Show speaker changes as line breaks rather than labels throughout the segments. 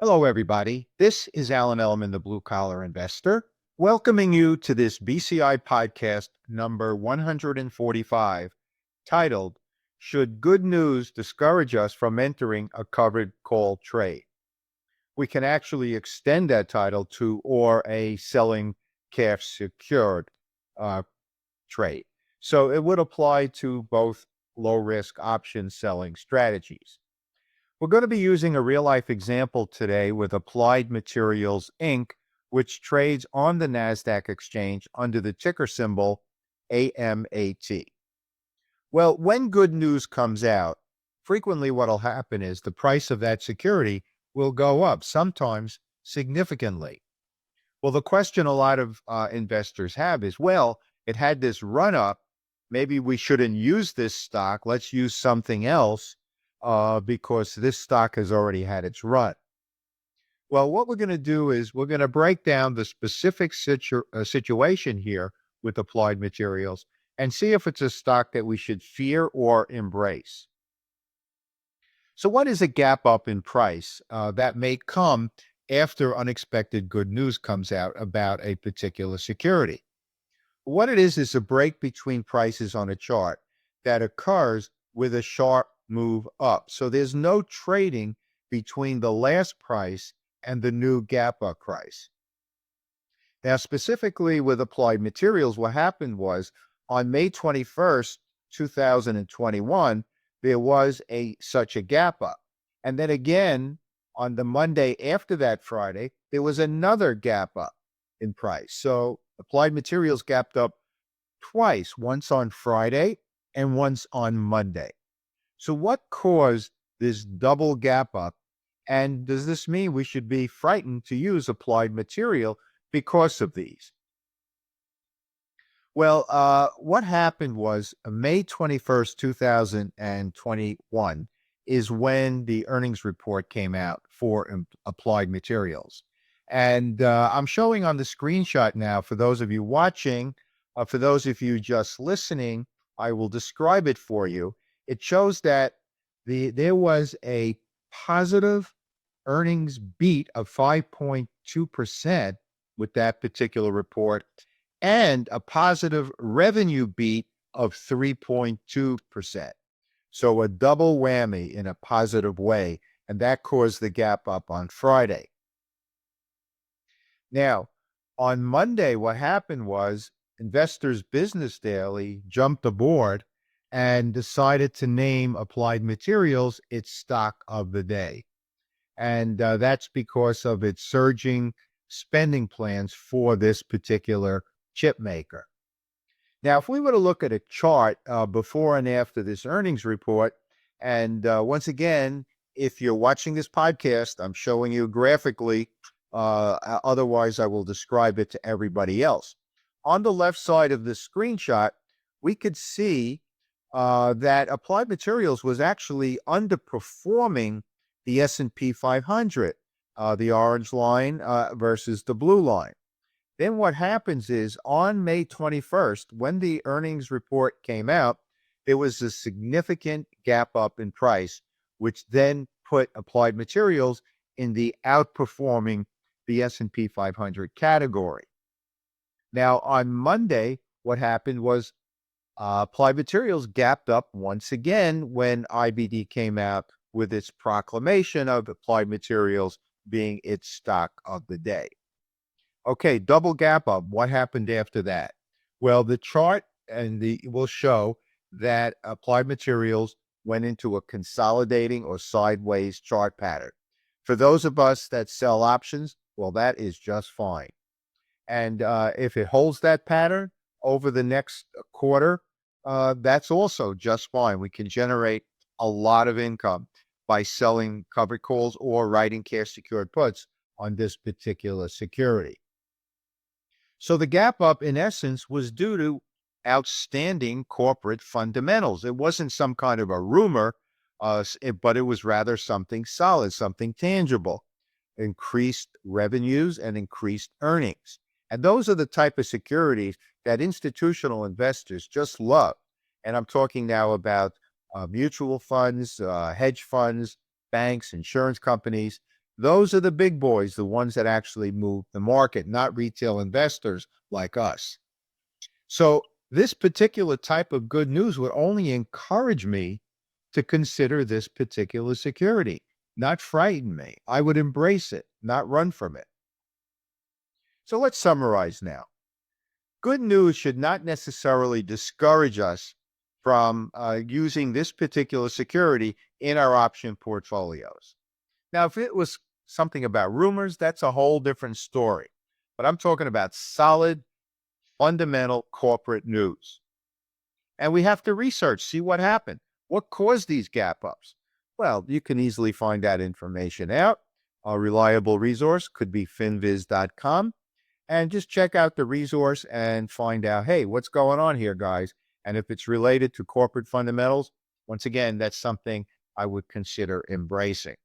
Hello, everybody. This is Alan Elman, the Blue Collar Investor, welcoming you to this BCI podcast number 145, titled, Should Good News Discourage Us from Entering a Covered Call Trade? We can actually extend that title to, or a selling cash secured uh, trade. So it would apply to both low risk option selling strategies. We're going to be using a real life example today with Applied Materials Inc., which trades on the NASDAQ exchange under the ticker symbol AMAT. Well, when good news comes out, frequently what will happen is the price of that security will go up, sometimes significantly. Well, the question a lot of investors have is, well, it had this run up. Maybe we shouldn't use this stock. Let's use something else because this stock has already had its run. Well, what we're going to do is we're going to break down the specific situation here with Applied Materials and see if it's a stock that we should fear or embrace. So, what is a gap up in price that may come after unexpected good news comes out about a particular security? What it is a break between prices on a chart that occurs with a sharp move up. So there's no trading between the last price and the new gap up price. Now, specifically with Applied Materials, what happened was on May 21st, 2021, there was such a gap up. And then again, on the Monday after that Friday, there was another gap up in price. So Applied Materials gapped up twice, once on Friday and once on Monday. So what caused this double gap up? And does this mean we should be frightened to use Applied Material because of these? Well, what happened was May 21st, 2021 is when the earnings report came out for Applied Materials. And I'm showing on the screenshot now for those of you watching. For those of you just listening, I will describe it for you. It shows that there was a positive earnings beat of 5.2% with that particular report and a positive revenue beat of 3.2%. So a double whammy in a positive way. And that caused the gap up on Friday. Now, on Monday, what happened was Investors Business Daily jumped aboard and decided to name Applied Materials its stock of the day. And that's because of its surging spending plans for this particular chip maker. Now, if we were to look at a chart before and after this earnings report, and once again, if you're watching this podcast, I'm showing you graphically. Otherwise, I will describe it to everybody else. On the left side of the screenshot, we could see that Applied Materials was actually underperforming the S&P 500, the orange line versus the blue line. Then what happens is on May 21st, when the earnings report came out, there was a significant gap up in price, which then put Applied Materials in the outperforming the S&P 500 category. Now, on Monday, what happened was Applied Materials gapped up once again when IBD came out with its proclamation of Applied Materials being its stock of the day. Okay, double gap up. What happened after that? Well, the chart will show that Applied Materials went into a consolidating or sideways chart pattern. For those of us that sell options, well, that is just fine. And if it holds that pattern over the next quarter, that's also just fine. We can generate a lot of income by selling covered calls or writing cash secured puts on this particular security. So the gap up, in essence, was due to outstanding corporate fundamentals. It wasn't some kind of a rumor, but it was rather something solid, something tangible, increased revenues and increased earnings. And those are the type of securities that institutional investors just love. And I'm talking now about mutual funds, hedge funds, banks, insurance companies. Those are the big boys, the ones that actually move the market, not retail investors like us. So this particular type of good news would only encourage me to consider this particular security, not frighten me. I would embrace it, not run from it. So let's summarize now. Good news should not necessarily discourage us from using this particular security in our option portfolios. Now, if it was something about rumors, that's a whole different story. But I'm talking about solid, fundamental corporate news. And we have to research, see what happened. What caused these gap ups? Well, you can easily find that information out. A reliable resource could be finviz.com. And just check out the resource and find out, hey, what's going on here, guys? And if it's related to corporate fundamentals, once again, that's something I would consider embracing.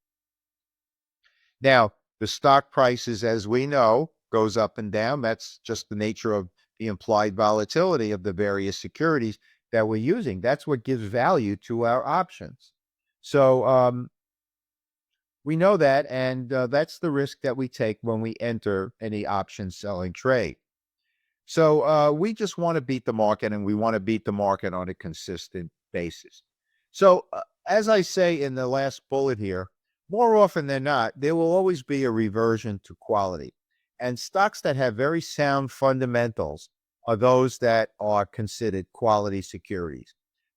Now, the stock prices, as we know, goes up and down. That's just the nature of the implied volatility of the various securities that we're using. That's what gives value to our options. So we know that, and that's the risk that we take when we enter any option selling trade. So we just want to beat the market, and we want to beat the market on a consistent basis. So as I say in the last bullet here, more often than not, there will always be a reversion to quality. And stocks that have very sound fundamentals are those that are considered quality securities.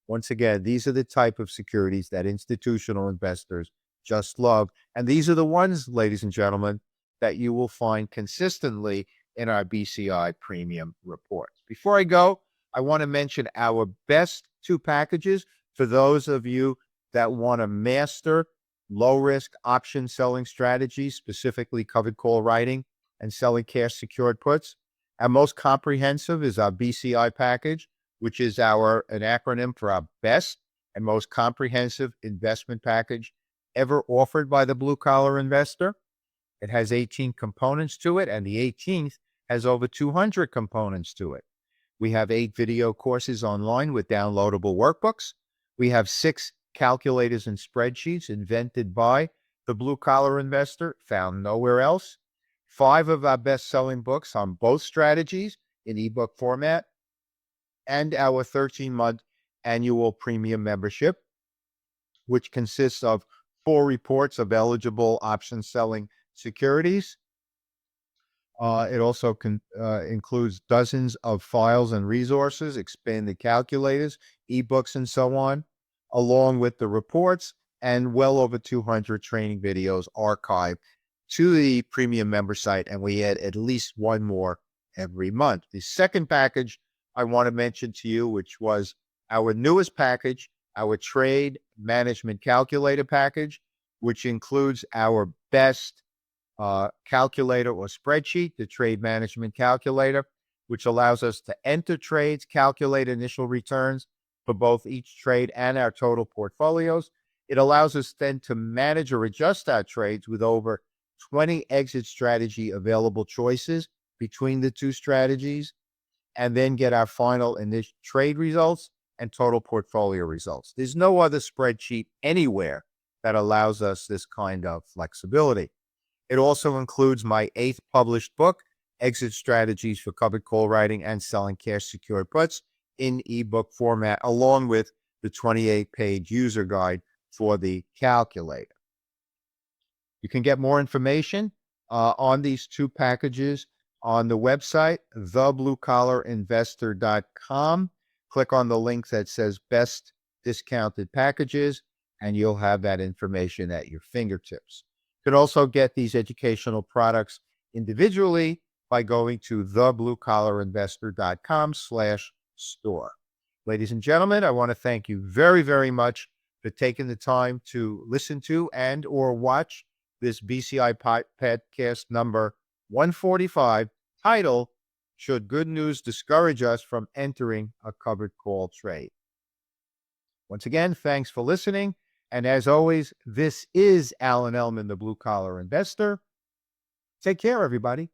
Once again, these are the type of securities that institutional investors just love. And these are the ones, ladies and gentlemen, that you will find consistently in our BCI premium reports. Before I go, I want to mention our best two packages for those of you that want to master low-risk option selling strategies, specifically covered call writing and selling cash secured puts. Our most comprehensive is our BCI package, which is an acronym for our best and most comprehensive investment package ever offered by the blue-collar investor. It has 18 components to it, and the 18th has over 200 components to it. We have 8 video courses online with downloadable workbooks. We have 6 calculators and spreadsheets invented by the blue-collar investor, found nowhere else. 5 of our best-selling books on both strategies in ebook format, and our 13-month annual premium membership, which consists of 4 reports of eligible option selling securities. It also includes dozens of files and resources, expanded calculators, ebooks, and so on, along with the reports and well over 200 training videos archived to the premium member site. And we add at least one more every month. The second package I want to mention to you, which was our newest package, our trade management calculator package, which includes our best calculator or spreadsheet, the trade management calculator, which allows us to enter trades, calculate initial returns for both each trade and our total portfolios. It allows us then to manage or adjust our trades with over 20 exit strategy available choices between the two strategies, and then get our final initial trade results and total portfolio results. There's no other spreadsheet anywhere that allows us this kind of flexibility. It also includes my 8th published book, Exit Strategies for Covered Call Writing and Selling Cash Secured Puts, in ebook format, along with the 28-page user guide for the calculator. You can get more information on these 2 packages on the website, thebluecollarinvestor.com. Click on the link that says Best Discounted Packages, and you'll have that information at your fingertips. You can also get these educational products individually by going to thebluecollarinvestor.com/store. Ladies and gentlemen, I want to thank you very, very much for taking the time to listen to and or watch this BCI podcast number 145, titled, Should Good News Discourage Us from Entering a Covered Call Trade? Once again, thanks for listening. And as always, this is Alan Ellman, the Blue Collar Investor. Take care, everybody.